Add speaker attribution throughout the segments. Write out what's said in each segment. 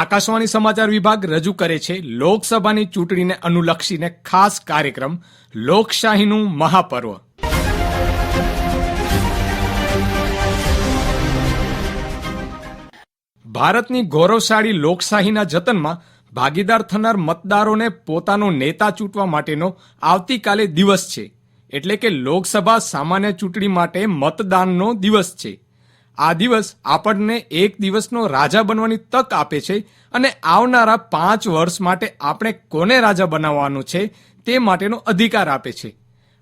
Speaker 1: આકાશવાણી સમાચાર વિભાગ રજૂ કરે છે લોકસભાની ચૂંટણીને અનુલક્ષીને ખાસ કાર્યક્રમ લોકશાહીનું મહાપર્વ. ભારતની ગૌરવશાળી લોકશાહીના જતનમાં ભાગીદાર થનાર મતદારોને પોતાનો નેતા ચૂંટવા માટેનો આવતીકાલે દિવસ છે. એટલે કે લોકસભા સામાન્ય ચૂંટણી માટે મતદાનનો દિવસ છે. આ દિવસ આપણને એક દિવસનો રાજા બનવાની તક આપે છે અને આવનારા 5 વર્ષ માટે આપણે કોને રાજા બનાવવાનું છે તે માટેનો અધિકાર આપે છે.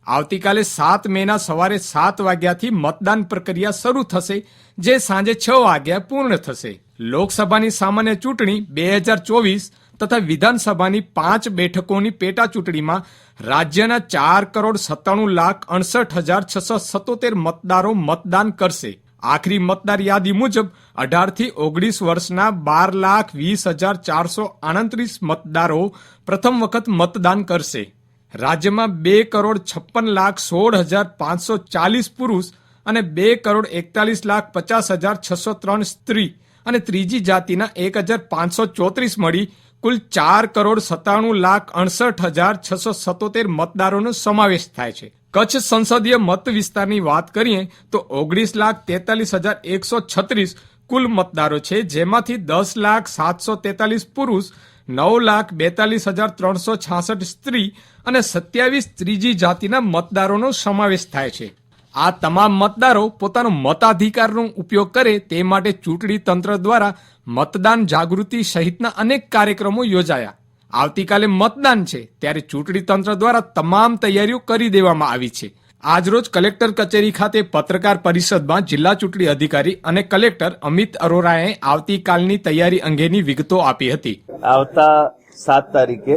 Speaker 1: આવતીકાલે 7 મેના સવારે 7 વાગ્યાથી મતદાન પ્રક્રિયા શરૂ થશે, જે સાંજે 6 વાગ્યા પૂર્ણ થશે. લોકસભાની સામાન્ય ચૂંટણી 2024 તથા વિધાનસભાની 5 બેઠકોની પેટા ચૂંટણીમાં રાજ્યના 4,97,68,677 મતદારો મતદાન કરશે. આખરી મતદાર યાદી મુજબ 18 થી 19 વર્ષના 12,20,429 મતદારો પ્રથમ વખત મતદાન કરશે. રાજ્યમાં 2,56,16,540 પુરુષ અને 2,41,50,603 સ્ત્રી અને ત્રીજી જાતિના 1,534 મળી કુલ 4,97,68,677 મતદારોનો સમાવેશ થાય છે. કચ્છ સંસદીય મત વિસ્તારની વાત કરીએ તો 19,43,136 કુલ મતદારો છે, જેમાંથી 10,743 પુરુષ, 9,42,366 સ્ત્રી અને 27 ત્રીજી જાતિના મતદારોનો સમાવેશ થાય છે. આ તમામ મતદારો પોતાનો મતાધિકારનો ઉપયોગ કરે તે માટે ચૂંટણી તંત્ર દ્વારા મતદાન જાગૃતિ સહિતના અનેક કાર્યક્રમો યોજાયા. આવતીકાલે મતદાન છે, ત્યારે ચૂંટણી તંત્ર દ્વારા તમામ તૈયારીઓ કરી દેવામાં આવી છે. આજરોજ કલેક્ટર કચેરી ખાતે પત્રકાર પરિષદમાં જિલ્લા ચૂંટણી અધિકારી અને કલેક્ટર અમિત અરોરાએ આવતીકાલની તૈયારી અંગેની વિગતો આપી હતી.
Speaker 2: આવતા 7 તારીખે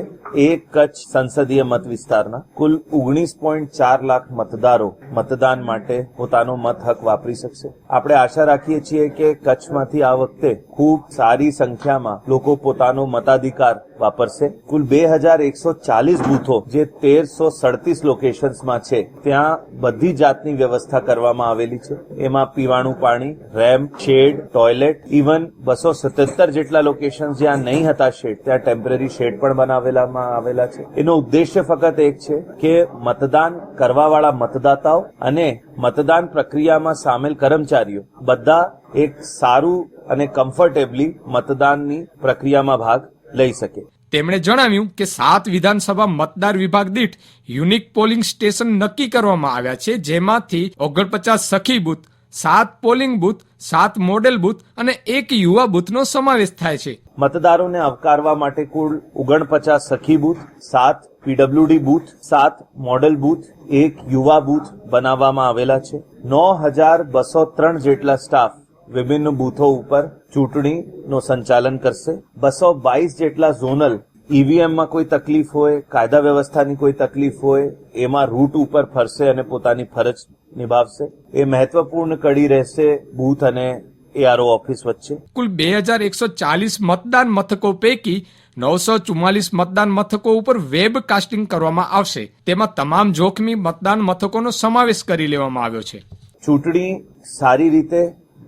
Speaker 2: કચ્છ સંસદીય મત વિસ્તારના કુલ 19.4 લાખ મતદારો મતદાન માટે પોતાનો મત હક વાપરી શકશે. આપણે આશા રાખીએ છીએ કે કચ્છમાંથી આ વખતે ખૂબ સારી સંખ્યામાં લોકો પોતાનો મતાધિકાર વાપરશે. કુલ 2,140 બૂથો જે 1,337 લોકેશન્સમાં છે, ત્યાં બધી જાતની વ્યવસ્થા કરવામાં આવેલી છે. એમાં પીવાનું પાણી, રેમ્પ, શેડ, ટોયલેટ, ઇવન 277 જેટલા લોકેશન જ્યાં નહીં હતા શેડ, ત્યાં ટેમ્પરરી શેડ પણ બનાવેલા છે. એનો ઉદ્દેશ્ય ફક્ત એક છે કે મતદાન કરવાવાળા મતદાતાઓ અને મતદાન પ્રક્રિયામાં સામેલ કર્મચારીઓ બધા એક સારું અને કમ્ફર્ટેબલી મતદાનની પ્રક્રિયામાં ભાગ લઈ શકે.
Speaker 1: તેમણે જણાવ્યું કે 7 વિધાનસભા મતદાર વિભાગ દીઠ યુનિક પોલિંગ સ્ટેશન નક્કી કરવામાં આવ્યા છે, જેમાંથી 49 સખી booth, 7 polling booth, 7 model booth અને 1 યુવા બૂથનો સમાવેશ થાય છે.
Speaker 2: મતદારોને આવકારવા માટે કુલ 49 સખી booth, 7 PWD booth, 7 model booth, 1 યુવા બૂથ બનાવવામાં આવેલા છે. 9,203 જેટલા સ્ટાફ વિભિન્ન બૂથો ઉપર ચૂંટણીનું સંચાલન કરશે. 222 જેટલા ઝોનલ ઈવીએમમાં કોઈ તકલીફ હોય, કાયદા વ્યવસ્થાની કોઈ તકલીફ હોય, એમાં રૂટ ઉપર ફરશે અને પોતાની ફરજ નિભાવશે. એ મહત્વપૂર્ણ કડી રહેશે બૂથ અને એઆરઓ ઓફિસ વચ્ચે.
Speaker 1: કુલ 2,140 મતદાન મથકો પૈકી 944 મતદાન મથકો ઉપર વેબ કાસ્ટિંગ કરવામાં આવશે. તેમાં તમામ જોખમી મતદાન મથકોનો સમાવેશ કરી લેવામાં આવ્યો છે.
Speaker 2: ચૂંટણી સારી રીતે,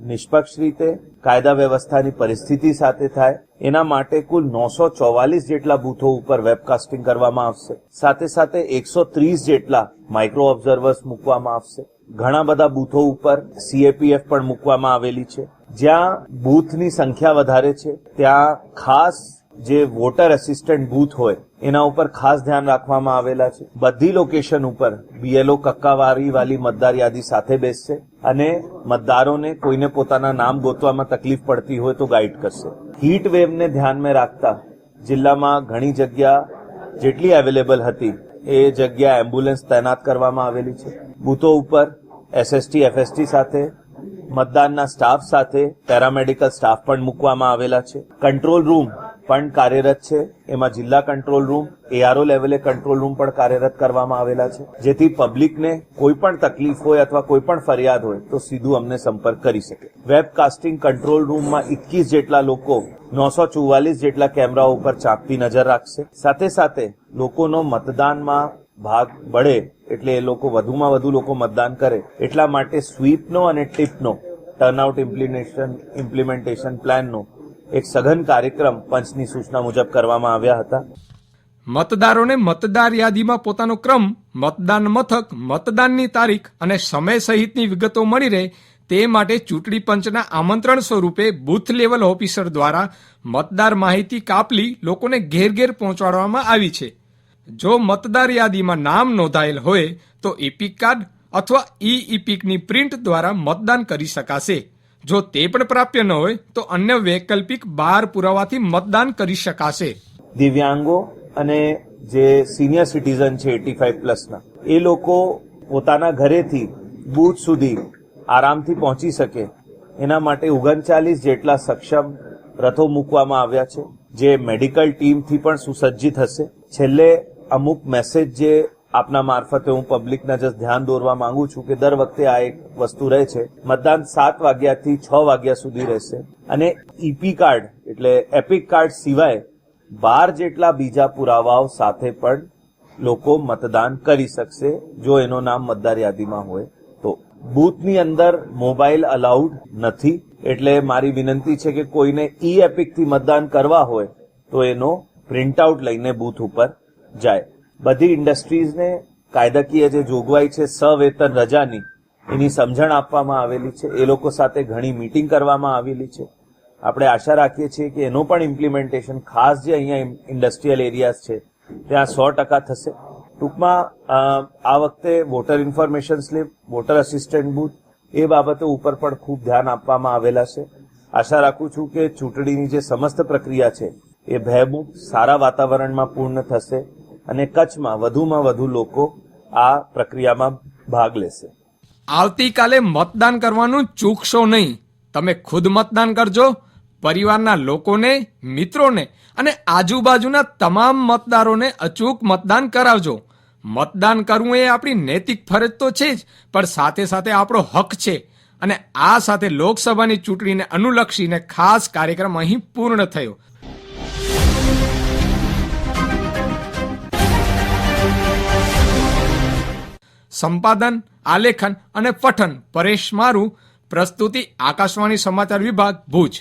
Speaker 2: નિષ્પક્ષ રીતે, કાયદા વ્યવસ્થાની પરિસ્થિતિ સાથે થાય એના માટે કુલ 944 જેટલા બૂથો ઉપર વેબકાસ્ટિંગ કરવામાં આવશે. સાથે સાથે 130 જેટલા માઇક્રો ઓબ્ઝર્વર્સ મૂકવામાં આવશે. ઘણા બધા બૂથો ઉપર સીએપીએફ પણ મૂકવામાં આવેલી છે. જ્યાં બૂથની સંખ્યા વધારે છે ત્યાં ખાસ જે વોટર અસિસ્ટન્ટ બૂથ હોય એના ઉપર ખાસ ધ્યાન રાખવામાં આવેલા છે. બધી લોકેશન ઉપર બીએલઓ કક્કાવારી વાલી મતદાર યાદી સાથે બેસશે અને મતદારોને કોઈને પોતાના નામ ગોતવામાં તકલીફ પડતી હોય તો ગાઈડ કરશે. હીટ વેવને ધ્યાનમાં રાખતા જિલ્લામાં ઘણી જગ્યા જેટલી અવેલેબલ હતી એ જગ્યા એમ્બ્યુલન્સ તૈનાત કરવામાં આવેલી છે. બૂથો ઉપર એસએસટી એફએસટી સાથે મતદાનના સ્ટાફ સાથે પેરામેડિકલ સ્ટાફ પણ મૂકવામાં આવેલા છે. કંટ્રોલ રૂમ પણ કાર્યરત છે. એમાં જિલ્લા કંટ્રોલ રૂમ, એઆરઓ લેવલે કંટ્રોલ રૂમ પણ કાર્યરત કરવામાં આવેલા છે, જેથી પબ્લિકને કોઈ પણ તકલીફ હોય અથવા કોઈ પણ ફરિયાદ હોય તો સીધું અમને સંપર્ક કરી શકે. વેબકાસ્ટિંગ કંટ્રોલ રૂમમાં 21 જેટલા લોકો 944 જેટલા કેમેરાઓ ઉપર ચાંપતી નજર રાખશે. સાથે સાથે લોકોનો મતદાનમાં ભાગ બળે એટલે એ લોકો વધુમાં વધુ લોકો મતદાન કરે એટલા માટે સ્વીપનો અને ટીપનો ટર્નઆઉટ ઇમ્પ્લિમેન્ટેશન પ્લાનનો એક સઘન કાર્યક્રમ પંચની સૂચના મુજબ કરવામાં આવ્યા હતા.
Speaker 1: મતદારોને મતદાર યાદીમાં પોતાનો ક્રમ, મતદાન મથક, મતદાનની તારીખ અને સમય સહિતની વિગતો મળી રહે તે માટે ચૂંટણી પંચના આમંત્રણ સ્વરૂપે બૂથ લેવલ ઓફિસર દ્વારા મતદાર માહિતી કાપલી લોકોને ઘેર ઘેર પહોંચાડવામાં આવી છે. જો મતદાર યાદીમાં નામ નોંધાયેલ હોય તો ઇપિક કાર્ડ અથવા ઇપિકની પ્રિન્ટ દ્વારા મતદાન કરી શકાશે. જો તે પણ પ્રાપ્ય ન હોય તો અન્ય વૈકલ્પિક 12 પુરાવાથી મતદાન કરી શકાશે.
Speaker 2: દિવ્યાંગો અને જે સિનિયર સિટીઝન છે 85+ના એ લોકો પોતાના ઘરેથી બૂથ સુધી આરામથી પહોંચી શકે એના માટે 39 જેટલા સક્ષમ રથો મૂકવામાં આવ્યા છે, જે મેડિકલ ટીમથી પણ સુસજ્જિત હશે. છેલ્લે અમુક મેસેજ જે આપના મારફતે હું પબ્લિકના જસ્ટ ધ્યાન દોરવા માંગુ છું કે દર વખતે આ એક વસ્તુ રહે છે. મતદાન 7 વાગ્યાથી 6 વાગ્યા સુધી રહેશે અને ઈપી કાર્ડ એટલે એપિક કાર્ડ સિવાય 12 જેટલા બીજા પુરાવાઓ સાથે પણ લોકો મતદાન કરી શકશે જો એનું નામ મતદાર યાદીમાં હોય તો. બૂથની અંદર મોબાઈલ અલાઉડ નથી, એટલે મારી વિનંતી છે કે કોઈને ઈ એપિકથી મતદાન કરવા હોય તો એનો પ્રિન્ટઆઉટ લઈને બૂથ ઉપર જાય. બધી ઇન્ડસ્ટ્રીઝને કાયદાકીય જે જોગવાઈ છે સવેતન રજાની એની સમજણ આપવામાં આવેલી છે. એ લોકો સાથે ઘણી મીટિંગ કરવામાં આવેલી છે. આપણે આશા રાખીએ છીએ કે એનો પણ ઇમ્પ્લિમેન્ટેશન ખાસ જે અહીંયા ઇન્ડસ્ટ્રીયલ એરિયાઝ છે ત્યાં 100% થશે. ટૂંકમાં આ વખતે voter information slip, voter assistant booth એ બાબતો ઉપર પણ ખૂબ ધ્યાન આપવામાં આવેલા છે. આશા રાખું છું કે ચૂંટણીની જે સમસ્ત પ્રક્રિયા છે એ ભયમુક્ત સારા વાતાવરણમાં પૂર્ણ થશે અને કચ્છમાં વધુમાં વધુ લોકો આ પ્રક્રિયામાં ભાગ લેશે.
Speaker 1: આવતીકાલે મતદાન કરવાનું ચૂકશો નહીં. તમે ખુદ મતદાન કરજો, પરિવારના લોકોને, મિત્રોને અને આજુબાજુના તમામ મતદારોને અચૂક મતદાન કરાવજો. મતદાન કરવું એ આપણી નૈતિક ફરજ તો છે જ, પણ સાથે સાથે આપણો હક છે. અને આ સાથે લોકસભાની ચૂંટણીને અનુલક્ષીને ખાસ કાર્યક્રમ અહીં પૂર્ણ થયો. સંપાદન, આલેખન અને પઠન પરેશ મારું. પ્રસ્તુતિ આકાશવાણી સમાચાર વિભાગ, ભુજ.